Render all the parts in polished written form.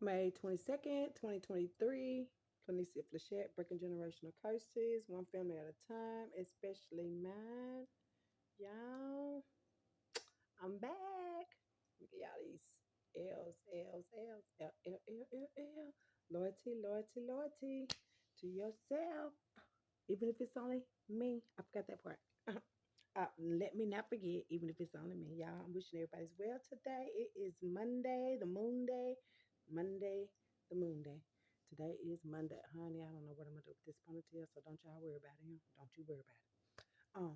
May 22nd, 2023. Planicia Flechette, Breaking Generational Curses, one family at a time, especially mine. Y'all, I'm back. Look at y'all these L's, L's, L's, L, L, L, L, L. Loyalty, loyalty, loyalty to yourself. Even if it's only me. I forgot that part. Let me not forget, even if it's only me. Y'all, I'm wishing everybody's well today. It is Monday, the moon day. Monday, the moon day. Today is Monday. Honey, I don't know what I'm going to do with this ponytail, so don't y'all worry about it. Don't you worry about it. Um,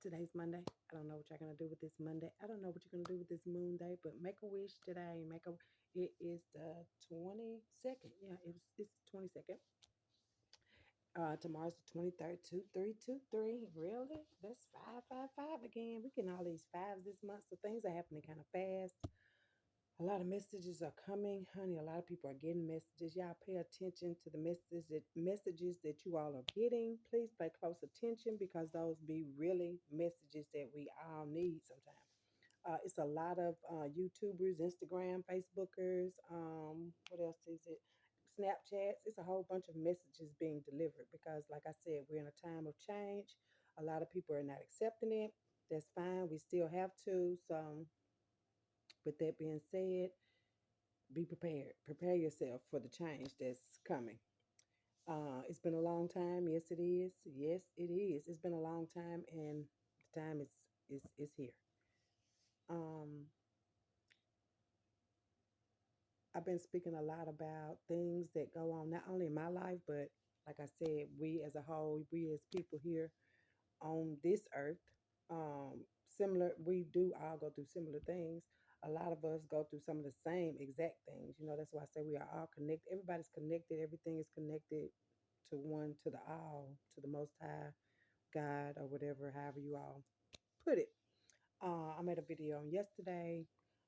Today's Monday. I don't know what you're going to do with this Monday. I don't know what you're going to do with this moon day, but make a wish today. It is the 22nd. Yeah, it's the 22nd. Tomorrow's the 23rd, 2323. Really? That's 555 again. We getting all these fives this month, so things are happening kind of fast. A lot of messages are coming, honey. A lot of people are getting messages. Y'all pay attention to the messages that you all are getting. Please pay close attention because those be really messages that we all need sometimes. It's a lot of YouTubers, Instagram, Facebookers. What else is it? Snapchats. It's a whole bunch of messages being delivered because, like I said, we're in a time of change. A lot of people are not accepting it. That's fine. We still have to. So, with that being said, be prepared. Prepare yourself for the change that's coming. It's been a long time. Yes, it is. Yes, it is. It's been a long time, and the time is here. Um, I've been speaking a lot about things that go on not only in my life, but like I said, we as a whole, we as people here on this earth, um, similar. We do all go through similar things. A lot of us go through some of the same exact things. That's why I say we are all connected. Everybody's connected. Everything is connected to one, to the all, to the Most High, God, or whatever, however you all put it. I made a video on yesterday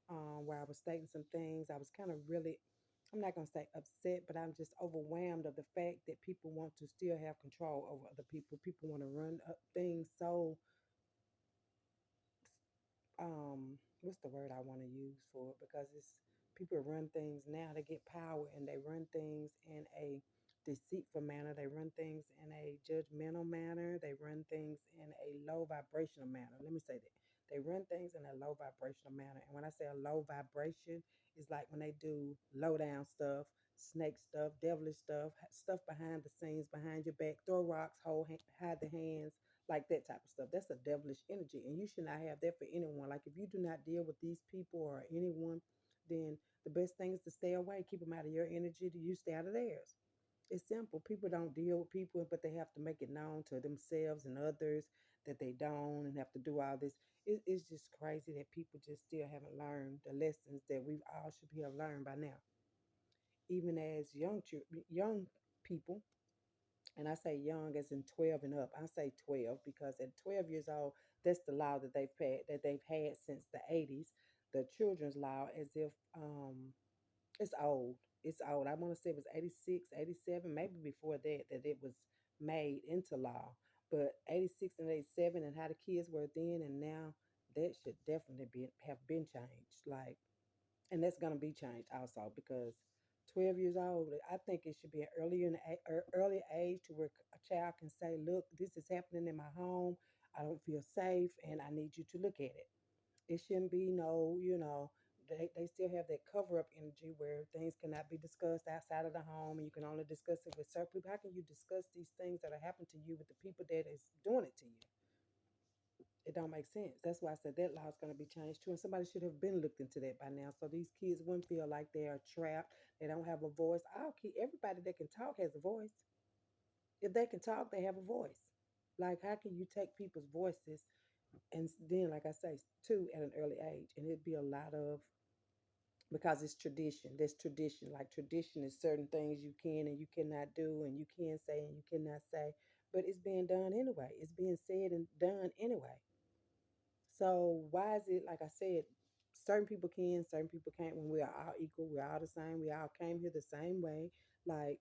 where I was stating some things. I was kind of really, I'm not going to say upset, but I'm just overwhelmed of the fact that people want to still have control over other people. People want to run up things so, what's the word I want to use for it? Because it's people run things now. They get power and they run things in a deceitful manner. They run things in a judgmental manner. They run things in a low vibrational manner. Let me say that. They run things in a low vibrational manner. And when I say a low vibration, it's like when they do low down stuff, snake stuff, devilish stuff, stuff behind the scenes, behind your back, throw rocks, hide the hands, like that type of stuff. That's a devilish energy, and you should not have that for anyone. Like if you do not deal with these people or anyone, then the best thing is to stay away. Keep them out of your energy. To you stay out of theirs. It's simple. People don't deal with people, but they have to make it known to themselves and others that they don't, and have to do all this. It's just crazy that people just still haven't learned the lessons that we all should have learned by now. Even as young people, and I say young as in 12 and up. I say 12 because at 12 years old, that's the law that they've had since the 80s. The children's law, as if it's old. It's old. I want to say it was 86, 87, maybe before that it was made into law. But 86 and 87 and how the kids were then and now, that should definitely have been changed. Like, and that's going to be changed also because 12 years old, I think it should be an early age to where a child can say, look, this is happening in my home. I don't feel safe and I need you to look at it. It shouldn't be no, they still have that cover up energy where things cannot be discussed outside of the home and you can only discuss it with certain people. How can you discuss these things that are happening to you with the people that is doing it to you? It don't make sense. That's why I said that law is going to be changed too. And somebody should have been looked into that by now. So these kids wouldn't feel like they are trapped. They don't have a voice. Everybody that can talk has a voice. If they can talk, they have a voice. Like, how can you take people's voices and then, like I say, too, at an early age? And it'd be a lot of, because it's tradition. There's tradition. Like, tradition is certain things you can and you cannot do, and you can say and you cannot say. But it's being done anyway. It's being said and done anyway. So why is it, like I said, certain people can, certain people can't, when we are all equal, we're all the same, we all came here the same way. Like,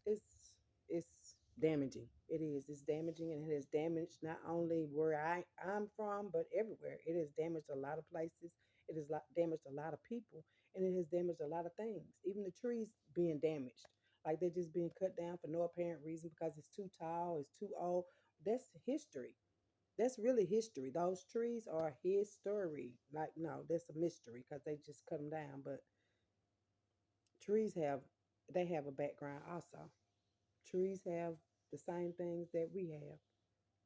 it's damaging. It is. It's damaging, and it has damaged not only where I'm from, but everywhere. It has damaged a lot of places. it has damaged a lot of people, and it has damaged a lot of things. Even the trees being damaged, like they're just being cut down for no apparent reason because it's too tall, it's too old. That's history. That's really history. Those trees are history. Like, no, that's a mystery because they just cut them down. But trees have, they have a background also. Trees have the same things that we have.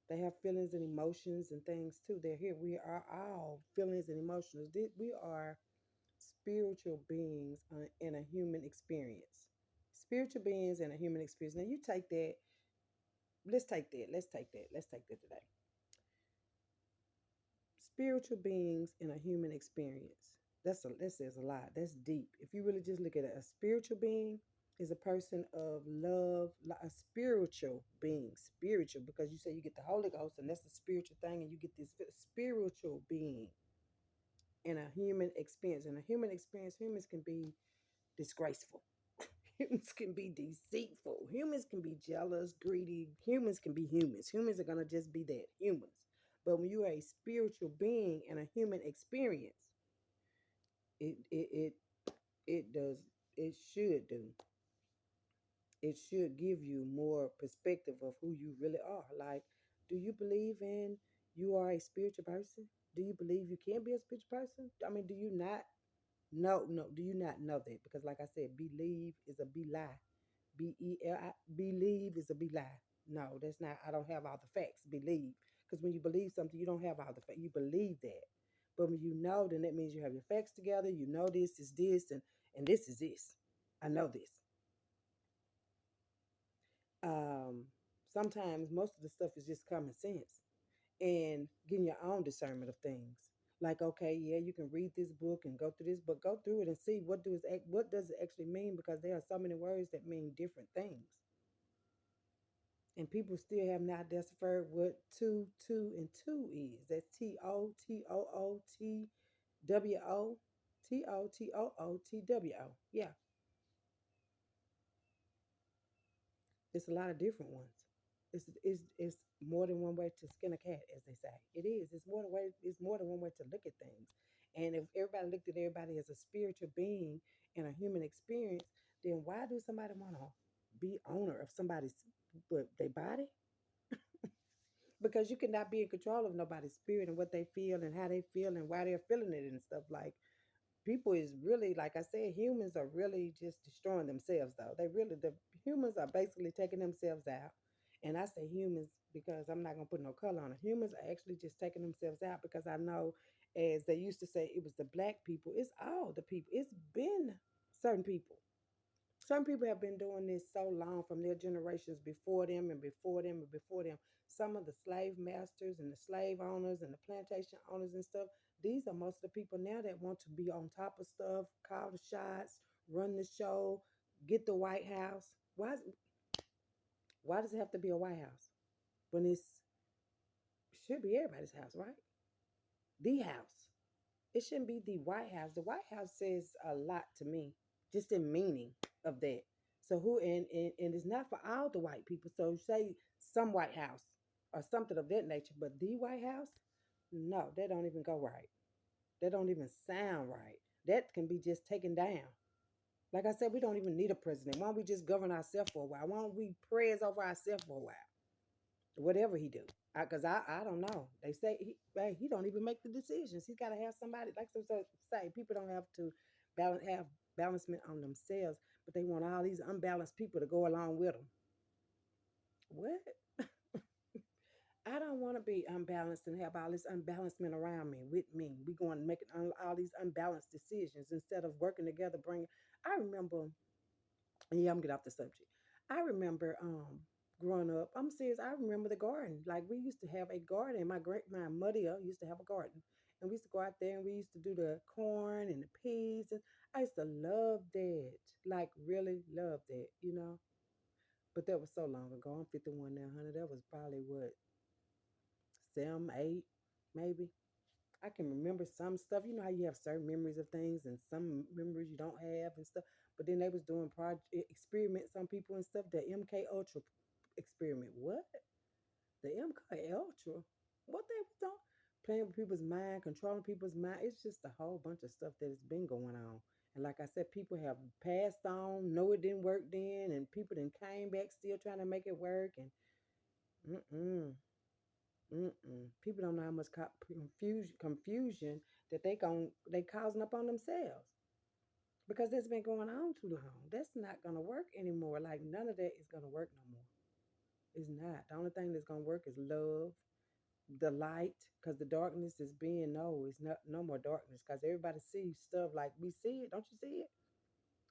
They have feelings and emotions and things too. They're here. We are all feelings and emotions. We are spiritual beings in a human experience. Spiritual beings in a human experience. Now you take that. Let's take that. Let's take that. Let's take that today. Spiritual beings in a human experience. That says a lot. That's deep. If you really just look at it, a spiritual being is a person of love, a spiritual being, spiritual, because you say you get the Holy Ghost, and that's a spiritual thing, and you get this spiritual being in a human experience. In a human experience, humans can be disgraceful. Humans can be deceitful. Humans can be jealous, greedy. Humans can be humans. Humans are going to just be that, humans. But when you are a spiritual being in a human experience, it it it it does it should do. It should give you more perspective of who you really are. Like, do you believe in you are a spiritual person? Do you believe you can be a spiritual person? I mean, do you not? No, no. Do you not know that? Because, like I said, believe is a be lie. Believe is a be lie. No, that's not. I don't have all the facts. Believe, because when you believe something, you don't have all the facts. You believe that, but when you know, then that means you have your facts together. You know this is this, and this is this. I know this. Um, Sometimes most of the stuff is just common sense and getting your own discernment of things. Like, okay, yeah, you can read this book and go through this, but go through it and see what does it actually mean, because there are so many words that mean different things, and people still have not deciphered what two and two is. That's TOTOOTWO, TOTOOTWO. Yeah, it's a lot of different ones. It's more than one way to skin a cat, as they say. It is. It's more than way. It's more than one way to look at things. And if everybody looked at everybody as a spiritual being in a human experience, then why do somebody want to be owner of somebody's their body? Because you cannot be in control of nobody's spirit and what they feel and how they feel and why they're feeling it and stuff. Like, people is really, like I said, humans are really just destroying themselves though. The humans are basically taking themselves out. And I say humans because I'm not gonna put no color on it. Humans are actually just taking themselves out, because I know, as they used to say, it was the black people. It's all the people. It's been certain people. Some people have been doing this so long, from their generations before them and before them and before them. Some of the slave masters and the slave owners and the plantation owners and stuff, these are most of the people now that want to be on top of stuff, call the shots, run the show, get the White House. Why does it have to be a White House when it should be everybody's house, right? The house. It shouldn't be the White House. The White House says a lot to me, just in meaning of that. So who and it's not for all the white people. So say some White House or something of that nature, but the White House, no, that don't even go right. That don't even sound right. That can be just taken down. Like I said, we don't even need a president. Why don't we just govern ourselves for a while? Why don't we praise over ourselves for a while? Whatever he do, because I don't know. They say he don't even make the decisions. He's got to have somebody, like some say, people don't have to have balancement on themselves, but they want all these unbalanced people to go along with them. What? I don't want to be unbalanced and have all this unbalancement around me with me. We going to make all these unbalanced decisions instead of working together. I remember, yeah, I'm gonna get off the subject. I remember growing up. I'm serious. I remember the garden. Like, we used to have a garden. My mother used to have a garden, and we used to go out there and we used to do the corn and the peas. And I used to love that. Like, really love that. But that was so long ago. I'm 51 now, honey. That was probably what, 7, 8, maybe. I can remember some stuff. You know how you have certain memories of things and some memories you don't have and stuff. But then they was doing project experiments on people and stuff. The MK Ultra experiment. What? The MK Ultra? What they was doing? playing with people's mind, controlling people's mind. It's just a whole bunch of stuff that has been going on. And like I said, people have passed on, know it didn't work then, and people then came back still trying to make it work. And mm-mm, mm-mm. People don't know how much confusion that they causing up on themselves because it's been going on too long. That's not gonna work anymore. Like none of that is gonna work no more. It's not. The only thing that's gonna work is love, the light, because the darkness is being no, it's not no more darkness. Because everybody sees stuff like we see it. Don't you see it?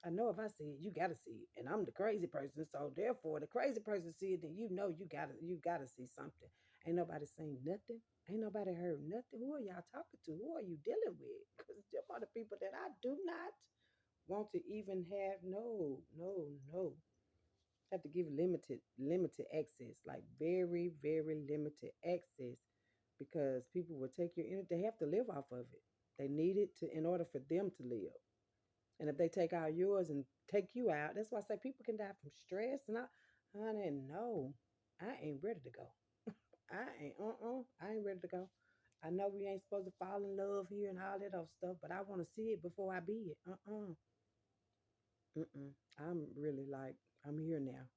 I know if I see it, you gotta see it, and I'm the crazy person. So therefore, the crazy person see it, then you gotta see something. Ain't nobody saying nothing. Ain't nobody heard nothing. Who are y'all talking to? Who are you dealing with? Because them are the people that I do not want to even have. No, no, no. Have to give limited access, like very, very limited access, because people will take your energy. They have to live off of it. They need it to in order for them to live. And if they take out yours and take you out, that's why I say people can die from stress. And honey, no, I ain't ready to go. I ain't ready to go. I know we ain't supposed to fall in love here and all that other stuff, but I want to see it before I be it. Mm-mm. I'm really like, I'm here now.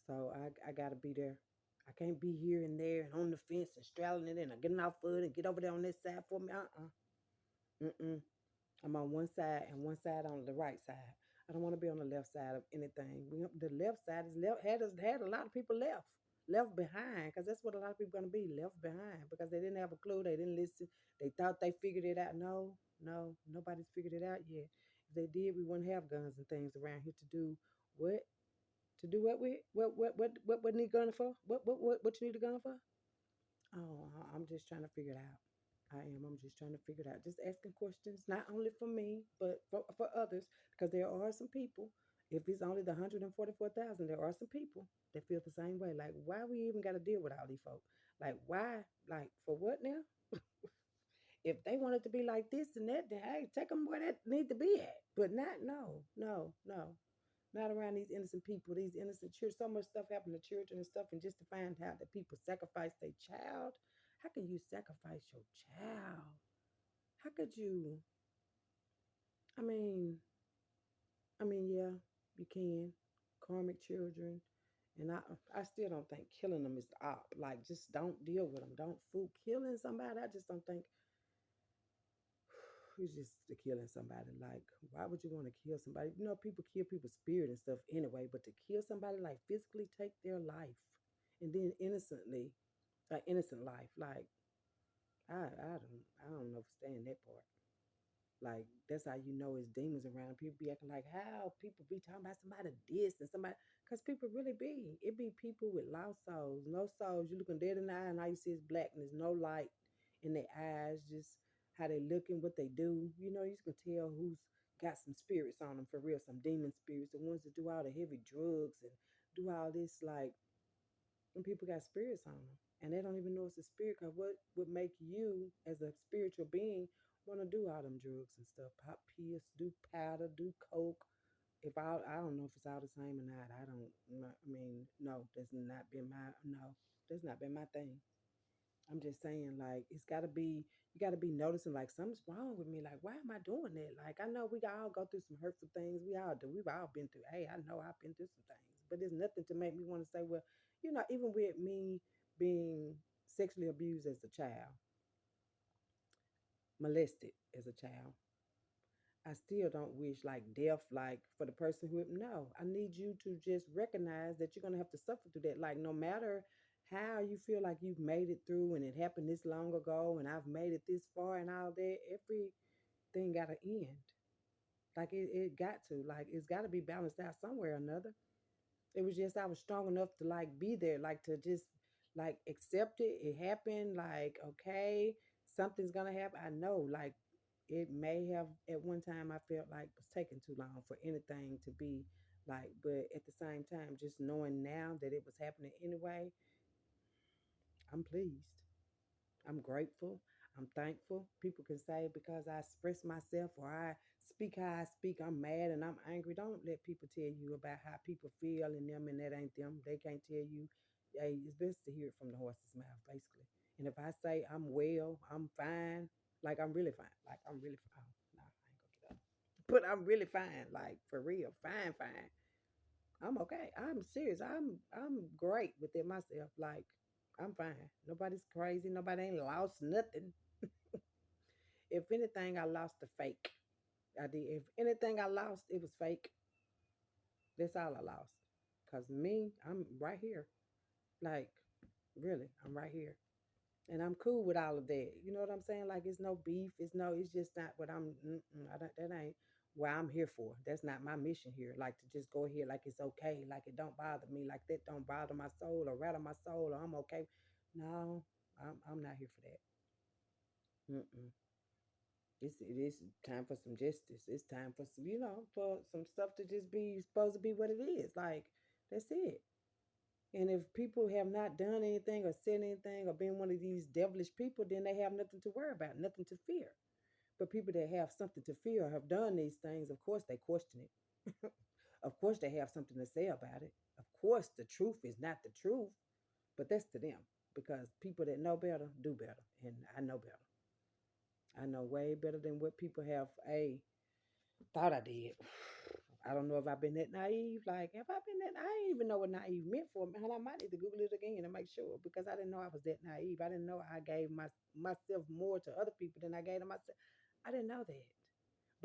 So I gotta be there. I can't be here and there and on the fence and straddling it and getting off of it and get over there on this side for me. Mm-mm. I'm on one side and one side on the right side. I don't want to be on the left side of anything. The left side is left had a lot of people left behind because that's what a lot of people gonna be left behind because they didn't have a clue. They didn't listen. They thought they figured it out. No, no, nobody's figured it out yet. If they did, we wouldn't have guns and things around here to do what what we what need gun for? What you need a gun for? Oh, I'm just trying to figure it out. I am. I'm just trying to figure it out. Just asking questions, not only for me, but for others, because there are some people. If it's only the 144,000, there are some people that feel the same way. Like, why we even got to deal with all these folks? Like, why? Like, for what now? If they want it to be like this and that, then hey, take them where that need to be at. But not, no, no, no. Not around these innocent people, these innocent children. So much stuff happened to children and stuff, and just to find out that people sacrifice their child. How can you sacrifice your child? How could you? I mean, yeah, you can. Karmic children, and I still don't think killing them is the op. Like, just don't deal with them. Don't fool killing somebody. I just don't think it's just to killing somebody. Like, why would you want to kill somebody? You know, people kill people's spirit and stuff anyway, but to kill somebody, like physically take their life, and then innocently, innocent life, like I don't know if stand that part. Like that's how you know it's demons around. People be acting like how people be talking about somebody this and somebody because people really be. It be people with lost souls, no souls. You looking dead in the eye and all you see is blackness, no light in their eyes, just how they looking, what they do. You know, you can tell who's got some spirits on them for real, some demon spirits, the ones that do all the heavy drugs and do all this like and people got spirits on them and they don't even know it's a spirit because what would make you as a spiritual being want to do all them drugs and stuff pop pills do powder do coke if I don't know if it's all the same or not I don't I mean no that's not been my no that's not been my thing. I'm just saying, like, it's got to be, you got to be noticing, like, something's wrong with me. Like, why am I doing that? Like, I know we all go through some hurtful things. We all do. We've all been through, hey, I know I've been through some things. But there's nothing to make me want to say, well, even with me being sexually abused as a child, molested as a child, I still don't wish like death, like for the person who, no, I need you to just recognize that you're going to have to suffer through that. Like, no matter how you feel like you've made it through and it happened this long ago and I've made it this far and all that, everything got to end. Like, it got to, like, it's got to be balanced out somewhere or another. It was just, I was strong enough to like be there, like to just like accept it. It happened, like, okay, something's gonna happen. I know, like, it may have at one time I felt like it was taking too long for anything to be like, but at the same time, just knowing now that it was happening anyway, I'm pleased. I'm grateful. I'm thankful. People can say because I express myself or I speak how I speak, I'm mad and I'm angry. Don't let people tell you about how people feel in them and that ain't them. They can't tell you. Hey, it's best to hear it from the horse's mouth, basically. And if I say I'm well, I'm fine, like I'm really fine. Like I'm really fine. No, I ain't gonna get up. But I'm really fine, like for real. Fine, fine. I'm okay. I'm serious. I'm great within myself. Like I'm fine. Nobody's crazy. Nobody ain't lost nothing. If anything, I lost the fake. I did. If anything I lost, it was fake. That's all I lost. Cause me, I'm right here. Like, really, I'm right here. And I'm cool with all of that. You know what I'm saying? Like, it's no beef. It's just not what I'm. I don't, that ain't what I'm here for. That's not my mission here. Like to just go here, like it's okay, like it don't bother me, like that don't bother my soul or rattle my soul, or I'm okay. No, I'm not here for that. Mm-mm. It is time for some justice. It's time for some, for some stuff to just be supposed to be what it is. Like that's it. And if people have not done anything or said anything or been one of these devilish people, then they have nothing to worry about, nothing to fear. But people that have something to fear or have done these things, of course they question it. Of course they have something to say about it. Of course the truth is not the truth, but that's to them because people that know better do better. And I know better. I know way better than what people have thought I did. I don't know if I've been that naive. Like, have I been that? I didn't even know what naive meant for me. And I might need to Google it again and make sure because I didn't know I was that naive. I didn't know I gave myself more to other people than I gave to myself. I didn't know that.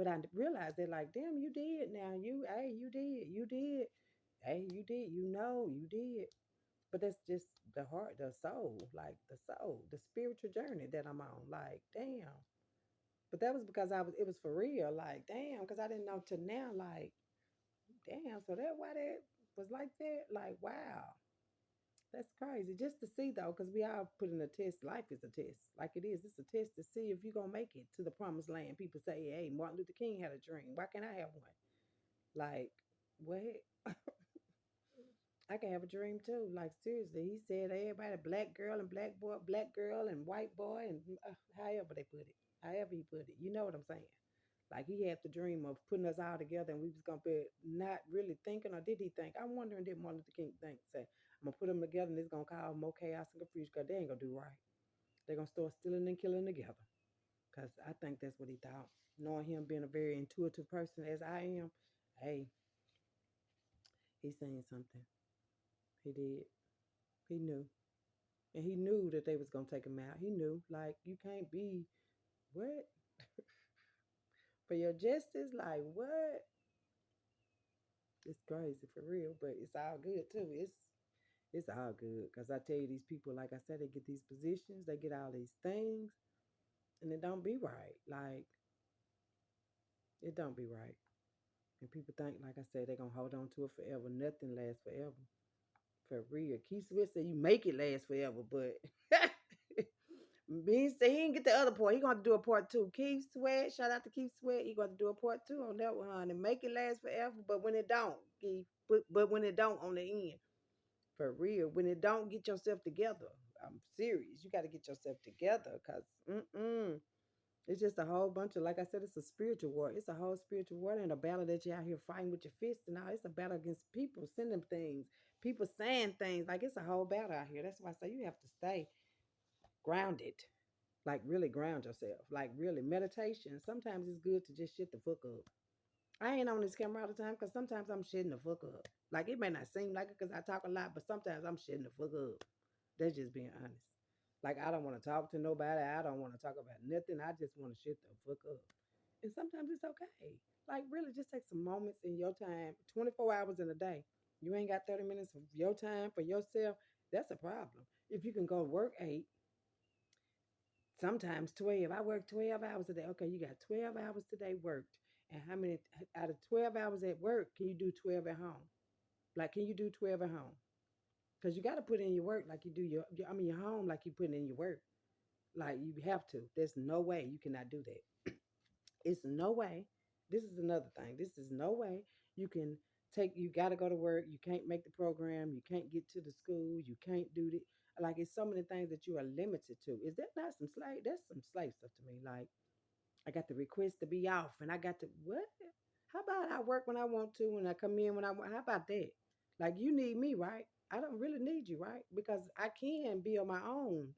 But I realized that, like, damn, you did. Now, you did. You did. Hey, you did. You did. But that's just the heart, the soul, like the soul, the spiritual journey that I'm on. Like, damn. But that was because it was for real. Like, damn, because I didn't know till now, like, damn, so that why that was like that? Like, wow. That's crazy. Just to see though, because we all put in a test. Life is a test. Like it is. It's a test to see if you're gonna make it to the promised land. People say, hey, Martin Luther King had a dream. Why can't I have one? Like, what? I can have a dream too. Like seriously, he said everybody, black girl and black boy, black girl and white boy, and however they put it, however he put it. You know what I'm saying? Like he had the dream of putting us all together, and we was gonna be not really thinking, or did he think? I'm wondering, did Martin Luther King think? Say, I'm gonna put them together, and it's gonna cause more chaos and confusion because they ain't gonna do right. They're gonna start stealing and killing together. Because I think that's what he thought. Knowing him being a very intuitive person as I am, hey, he's saying something. He did. He knew. And he knew that they was gonna take him out. He knew, like, you can't be what for your justice, like what? It's crazy for real, but it's all good too. It's all good because I tell you, these people, like I said, they get these positions, they get all these things, and it don't be right. Like it don't be right. And people think, like I said, they're gonna hold on to it forever. Nothing lasts forever. For real. Keith Sweat said you make it last forever, but me say he didn't get the other part. He gonna do a part two. Keith Sweat, shout out to Keith Sweat. He gonna do a part two on that one, and make it last forever. But when it don't, Keith, but when it don't on the end, for real, when it don't, get yourself together. I'm serious. You got to get yourself together, cause it's just a whole bunch of, like I said, it's a spiritual war. It's a whole spiritual war and a battle that you're out here fighting with your fists and all. It's a battle against people sending things, people saying things. Like it's a whole battle out here. That's why I say you have to stay grounded. Like really ground yourself. Like really meditation. Sometimes it's good to just shut the fuck up. I ain't on this camera all the time because sometimes I'm shutting the fuck up. Like it may not seem like it because I talk a lot, but sometimes I'm shutting the fuck up. That's just being honest. Like I don't want to talk to nobody. I don't want to talk about nothing. I just want to shut the fuck up. And sometimes it's okay. Like really just take some moments in your time, 24 hours in a day. You ain't got 30 minutes of your time for yourself. That's a problem. If you can go work 8, sometimes 12. I work 12 hours a day. Okay, you got 12 hours today worked. And how many out of 12 hours at work can you do 12 at home? Like, can you do 12 at home? Because you got to put in your work like you do your home like you put in your work. Like, you have to. There's no way you cannot do that. It's no way. This is another thing. This is no way you can you got to go to work. You can't make the program. You can't get to the school. You can't do it. Like, it's so many things that you are limited to. Is that not some slave? That's some slave stuff to me. Like, I got the request to be off, and I got to what? How about I work when I want to, and I come in when I want? How about that? Like you need me, right? I don't really need you, right? Because I can be on my own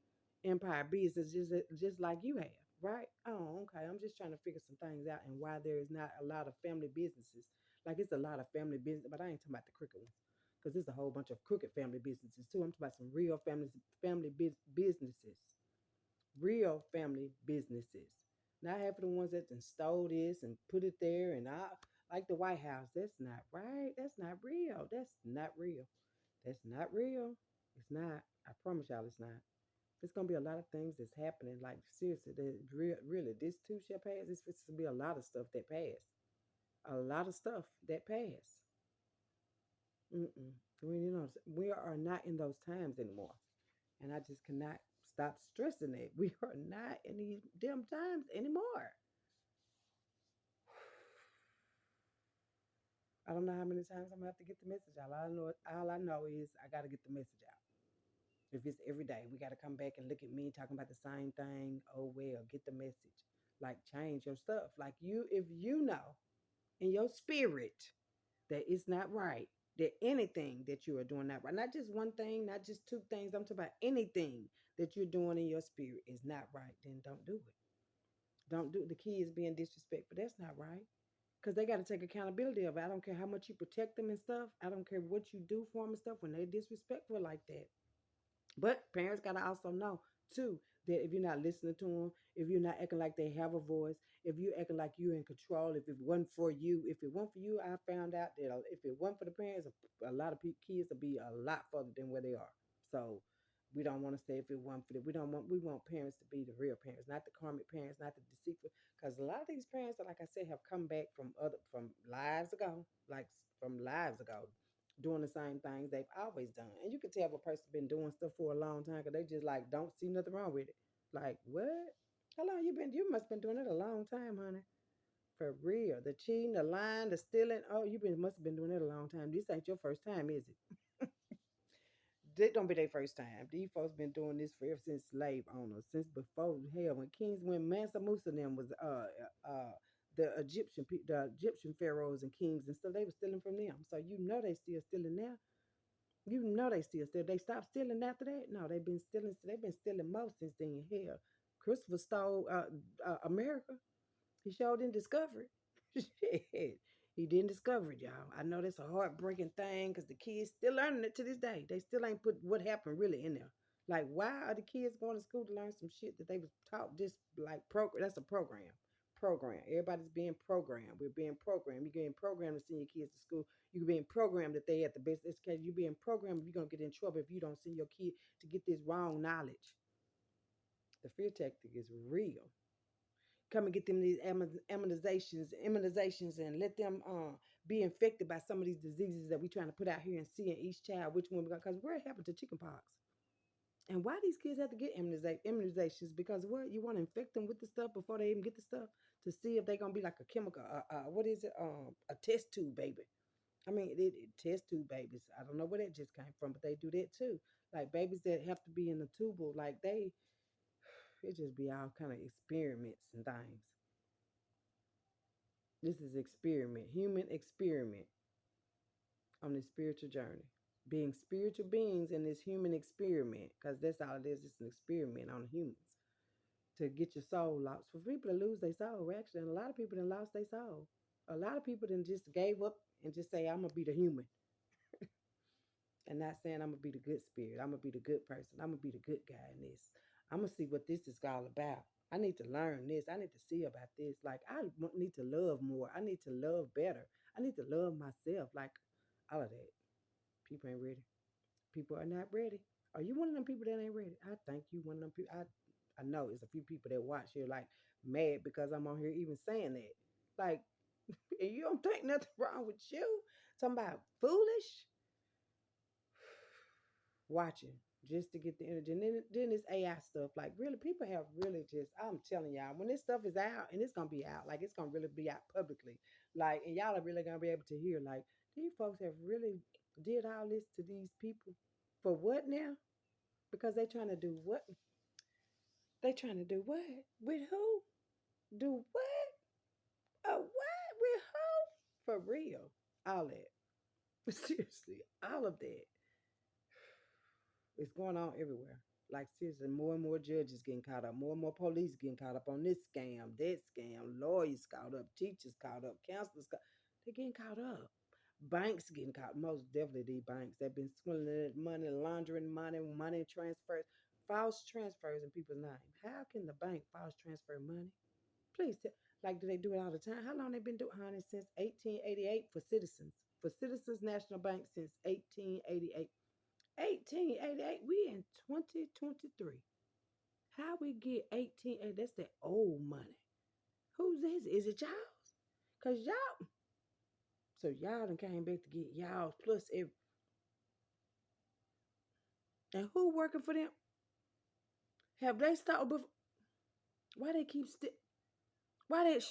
empire business just like you have, right? Oh, okay. I'm just trying to figure some things out and why there is not a lot of family businesses. Like it's a lot of family business, but I ain't talking about the crooked ones because there's a whole bunch of crooked family businesses too. I'm talking about some real businesses, real family businesses. Not half of the ones that then stole this and put it there and I like the White House. That's not right. That's not real. That's not real. That's not real. It's not. I promise y'all, it's not. There's gonna be a lot of things that's happening. Like seriously, that really, this too shall pass. It's supposed to be a lot of stuff that pass. A lot of stuff that pass. Mm-mm. We are not in those times anymore, and I just cannot stop stressing it. We are not in these damn times anymore. I don't know how many times I'm gonna have to get the message out. All I know is I gotta get the message out. If it's every day, we gotta come back and look at me talking about the same thing. Oh well, get the message. Like change your stuff. Like if you know in your spirit that it's not right, that anything that you are doing not right, not just one thing, not just two things, I'm talking about anything that you're doing in your spirit is not right, then don't do it. Don't do it. The kids being disrespectful. That's not right. Because they got to take accountability of it. I don't care how much you protect them and stuff. I don't care what you do for them and stuff when they disrespectful like that. But parents got to also know, too, that if you're not listening to them, if you're not acting like they have a voice, if you're acting like you're in control, if it wasn't for you, if it wasn't for you, I found out that if it wasn't for the parents, a lot of kids would be a lot further than where they are. So we don't want to say if it wasn't for them. We want parents to be the real parents, not the karmic parents, not the deceitful. Because a lot of these parents, like I said, have come back from lives ago, like from lives ago, doing the same things they've always done. And you can tell if a person's been doing stuff for a long time because they just like don't see nothing wrong with it. Like, what? How long you been? You must have been doing it a long time, honey. For real. The cheating, the lying, the stealing. Oh, you been must have been doing it a long time. This ain't your first time, is it? That don't be their first time. These folks been doing this for ever since slave owners, since before hell when kings, when Mansa Musa and them was the Egyptian pharaohs and kings and stuff, they were stealing from them. So you know they still stealing now. You know they still steal. They stopped stealing after that. No, they've been stealing. They've been stealing most since then. Hell, Christopher stole America. He sure didn't discover it. Shit. He didn't discover it, y'all. I know that's a heartbreaking thing because the kids still learning it to this day. They still ain't put what happened really in there. Like, why are the kids going to school to learn some shit that they was taught just like program? That's a program. Program. Everybody's being programmed. We're being programmed. You're getting programmed to send your kids to school. You're being programmed that they at the best education. You're being programmed you're gonna get in trouble if you don't send your kid to get this wrong knowledge. The fear tactic is real. Come and get them these immunizations, and let them be infected by some of these diseases that we're trying to put out here and see in each child which one we got. Because what happened to chickenpox? And why these kids have to get immunizations? Because what you want to infect them with the stuff before they even get the stuff to see if they're gonna be like a chemical. What is it? A test tube baby. I mean, test tube babies. I don't know where that just came from, but they do that too. Like babies that have to be in the tubal, like it just be all kind of experiments and things. This is experiment, human experiment on this spiritual journey. Being spiritual beings in this human experiment, because that's all it is. It's an experiment on humans to get your soul lost. For people to lose their soul, actually, and a lot of people then lost their soul. A lot of people then just gave up and just say, "I'm gonna be the human," and not saying I'm gonna be the good spirit. I'm gonna be the good person. I'm gonna be the good guy in this. I'm gonna see what this is all about. I need to learn this. I need to see about this. Like need to love more. I need to love better. I need to love myself. Like all of that. People ain't ready. People are not ready. Are you one of them people that ain't ready? I think you one of them people. I know it's a few people that watch here like mad because I'm on here even saying that. Like, and you don't think nothing wrong with you? Talking about foolish watching just to get the energy. And then this AI stuff, like really, people have really just, I'm telling y'all, when this stuff is out, and it's gonna be out, like it's gonna really be out publicly, like, and y'all are really gonna be able to hear, like, these folks have really did all this to these people for what now? Because they trying to do what? They trying to do what? With who? Do what? What? With who? For real. All that. Seriously, all of that is going on everywhere. Like seriously, more and more judges getting caught up, more and more police getting caught up on this scam, that scam, lawyers caught up, teachers caught up, counselors caught, they're getting caught up. Banks getting caught, most definitely these banks. They've been swindling money, laundering money, money transfers, false transfers in people's name. How can the bank false transfer money? Please tell, like, do they do it all the time? How long they been doing, honey? Since 1888 for Citizens. For Citizens National Bank since 1888. 1888, we in 2023. How we get 18? That's that old money. Who's this? Is it y'all's? Cause y'all, so y'all done came back to get y'all's plus every, and who working for them? Have they stopped before? Why they keep why that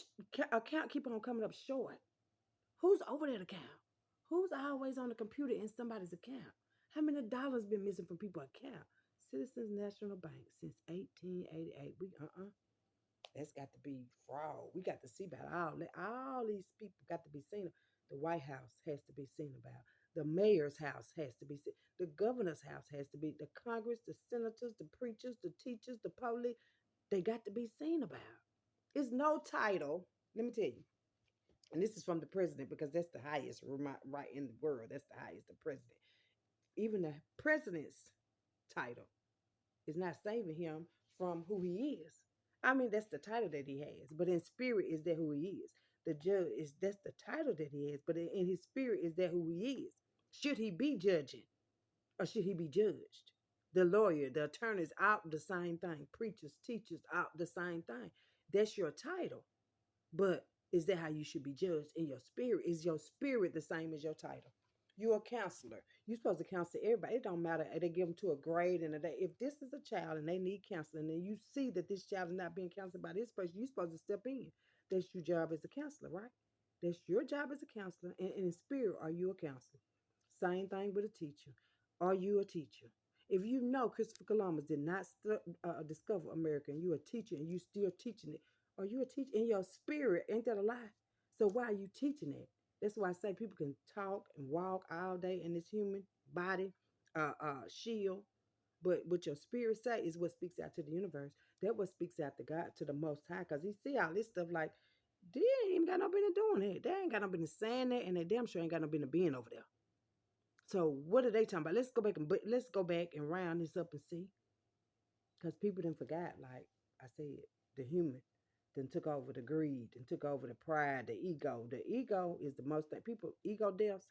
account keep on coming up short? Who's over that account? Who's always on the computer in somebody's account? How many dollars been missing from people's account? Citizens National Bank since 1888. We that's got to be fraud. We got to see about all that. All these people got to be seen. The White House has to be seen about. The mayor's house has to be seen. The governor's house has to be. The Congress, the senators, the preachers, the teachers, the police. They got to be seen about. It's no title. Let me tell you. And this is from the president because that's the highest right in the world. That's the highest, the president. Even the president's title is not saving him from who he is. I mean, that's the title that he has, but in spirit, is that who he is? The judge is that's the title that he has, but in his spirit, is that who he is? Should he be judging or should he be judged? The lawyer, the attorneys out the same thing, preachers, teachers out the same thing. That's your title. But is that how you should be judged in your spirit? Is your spirit the same as your title? You're a counselor. You're supposed to counsel everybody. It don't matter. They give them to a grade and a day. If this is a child and they need counseling, and you see that this child is not being counseled by this person, you're supposed to step in. That's your job as a counselor, right? That's your job as a counselor. And in spirit, are you a counselor? Same thing with a teacher. Are you a teacher? If you know Christopher Columbus did not discover America and you're a teacher and you still teaching it, are you a teacher in your spirit? Ain't that a lie? So why are you teaching it? That's why I say people can talk and walk all day in this human body, shield, but what your spirit say is what speaks out to the universe. That what speaks out to God, to the Most High, because He see all this stuff like they ain't even got no business doing it. They ain't got no business saying that, and they damn sure ain't got no business being over there. So what are they talking about? Let's go back and round this up and see, because people didn't forgot. Like I said, the human then took over the greed and took over the pride, the ego. The ego is the most thing. People ego deaths.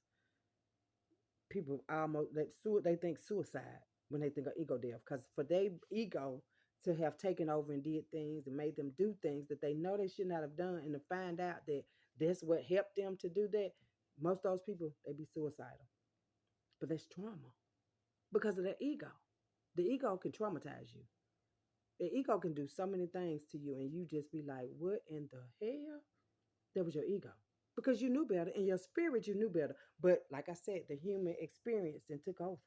People almost they think suicide when they think of ego death, because for their ego to have taken over and did things and made them do things that they know they should not have done, and to find out that that's what helped them to do that, most of those people they be suicidal. But that's trauma because of their ego. The ego can traumatize you. The ego can do so many things to you, and you just be like, "What in the hell?" That was your ego because you knew better. In your spirit, you knew better. But like I said, the human experienced and took over.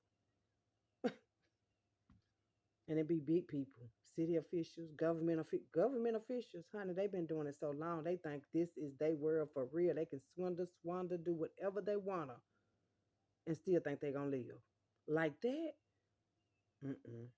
And it be big people, city officials, government officials, honey. They've been doing it so long. They think this is their world for real. They can swindle, squander, do whatever they wanna, and still think they're gonna live like that. Mm-mm.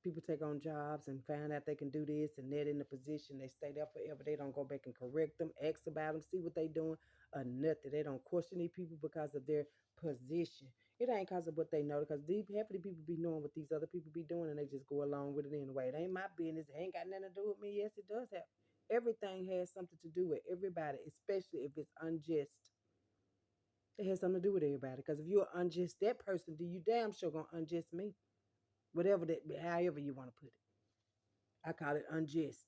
People take on jobs and find out they can do this and they're in the position. They stay there forever. They don't go back and correct them, ask about them, see what they doing, or nothing. They don't question these people because of their position. It ain't because of what they know, because half of the people be knowing what these other people be doing and they just go along with it anyway. It ain't my business. It ain't got nothing to do with me. Yes, it does have. Everything has something to do with everybody, especially if it's unjust. It has something to do with everybody. Because if you're unjust that person, do you damn sure gonna unjust me? Whatever that, however you want to put it. I call it unjust.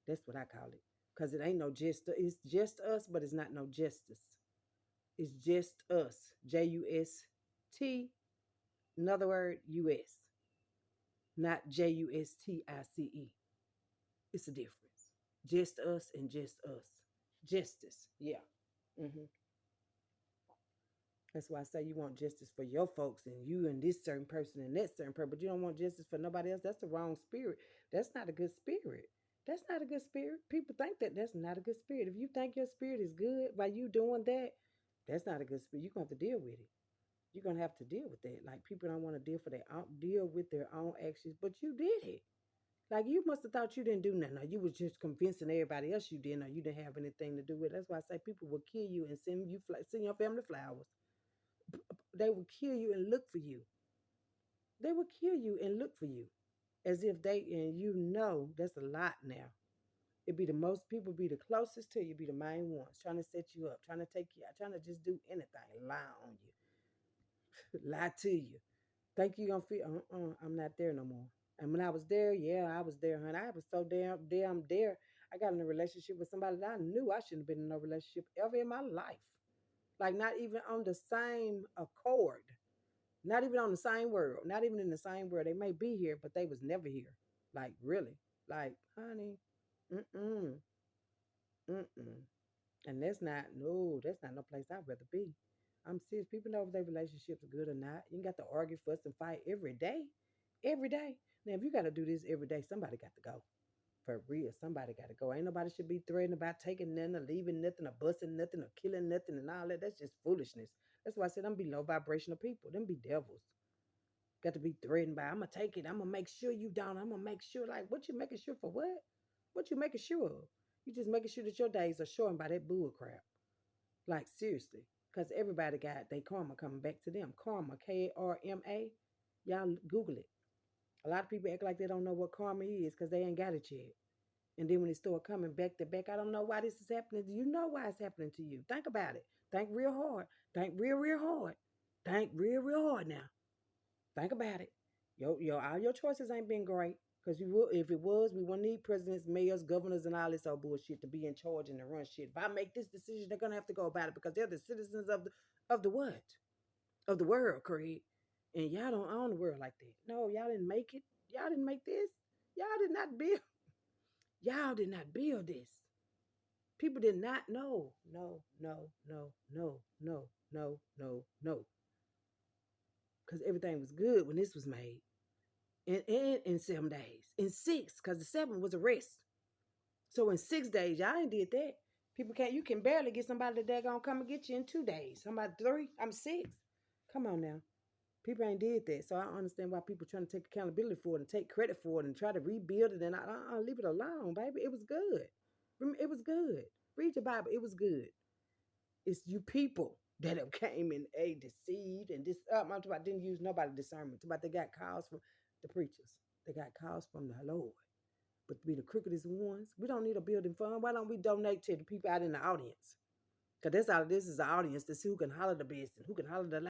That's what I call it. Because it ain't no just, it's just us, but it's not no justice. It's just us. JUST, another word, US, not JUSTICE. It's a difference. Just us and just us. Justice, yeah. hmm That's why I say you want justice for your folks and you and this certain person and that certain person, but you don't want justice for nobody else. That's the wrong spirit. That's not a good spirit. That's not a good spirit. People think that that's not a good spirit. If you think your spirit is good by you doing that, that's not a good spirit. You're going to have to deal with it. You're gonna have to deal with that. Like people don't want to deal with their own actions, but you did it. Like you must have thought you didn't do nothing. Or you was just convincing everybody else you didn't, or you didn't have anything to do with it. That's why I say people will kill you and send your family flowers. They will kill you and look for you. They will kill you and look for you, as if they and you know that's a lot now. It be the most people be the closest to you, be the main ones trying to set you up, trying to take you out, trying to just do anything, lie on you, lie to you. Think you gonna feel? I'm not there no more. And when I was there, yeah, I was there, honey. I was so damn there. I got in a relationship with somebody that I knew I shouldn't have been in a relationship ever in my life. Like not even on the same accord, not even on the same world, not even in the same world. They may be here, but they was never here. Like really, like honey, mm mm. And that's not no place I'd rather be. I'm serious. People know if their relationships are good or not. You ain't got to argue, fuss, and fight every day. Every day. Now, if you got to do this every day, somebody got to go. For real, somebody got to go. Ain't nobody should be threatening about taking nothing or leaving nothing or busting nothing or killing nothing and all that. That's just foolishness. That's why I said them be low vibrational people. Them be devils. Got to be threatened by, I'm going to take it. I'm going to make sure you down. I'm going to make sure. Like, what you making sure for what? What you making sure of? You just making sure that your days are shortened by that bull crap. Like seriously, because everybody got their karma coming back to them. Karma, Karma. Y'all Google it. A lot of people act like they don't know what karma is because they ain't got it yet. And then when it start coming back to back, I don't know why this is happening. You know why it's happening to you. Think about it. Think real hard. Think real hard. Think real hard now. Think about it. All your choices ain't been great. Because you will, if it was, we wouldn't need presidents, mayors, governors, and all this old bullshit to be in charge and to run shit. If I make this decision, they're gonna have to go about it because they're the citizens of the what? Of the world, Craig. And y'all don't own the world like that. No, y'all didn't make it. Y'all didn't make this. Y'all did not build. Y'all did not build this. People did not know. No, no, no, no, no, no, no, no. Because everything was good when this was made. And in 7 days. In six, because the seven was a rest. So in 6 days, y'all ain't did that. You can barely get somebody that gonna come and get you in 2 days. Somebody three, I'm six. Come on now. People ain't did that. So I understand why people trying to take accountability for it and take credit for it and try to rebuild it. And I leave it alone, baby. It was good. It was good. Read your Bible. It was good. It's you people that have came and deceived and this. I'm talking about didn't use nobody discernment. About they got calls from the preachers. They got calls from the Lord. But to be the crookedest ones, we don't need a building fund. Why don't we donate to the people out in the audience? Because that's all this is, the audience to see who can holler the best and who can holler the